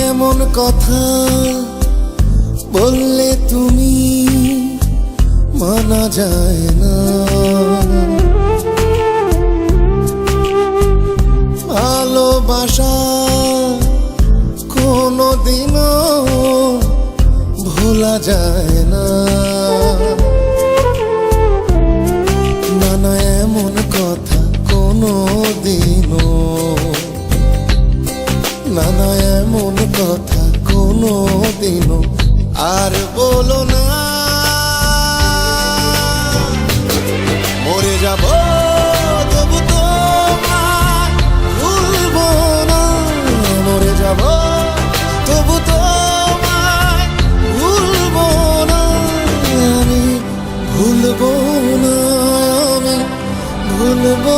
এমন কথা বললে তুমি মানা যায় না, ভালোবাসা কোনোদিনও ভোলা যায় না। নানা এমন কথা কোনোদিনও, নানা এমন কথা কোনোদিনও আর বলো না। মরে যাব তবু তোমায় ভুলবো না, মরে যাব তবু তোমায় ভুলবো না, আমি ভুলবো না, আমি ভুলবো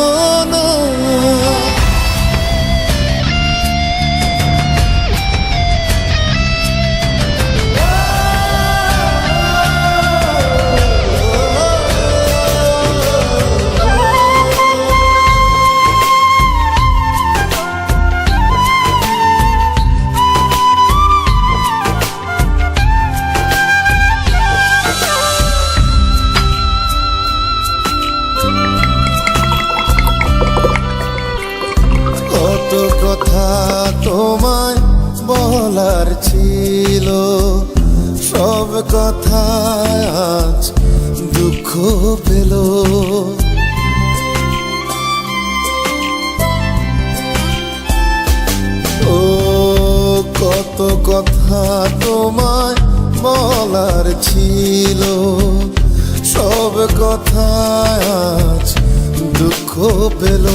না। কত কথা তোমায় বলার ছিল, সব কথা আজ দুঃখ পেল। ও কত কথা তোমায় বলার ছিল, সব কথা আজ দুঃখ পেল।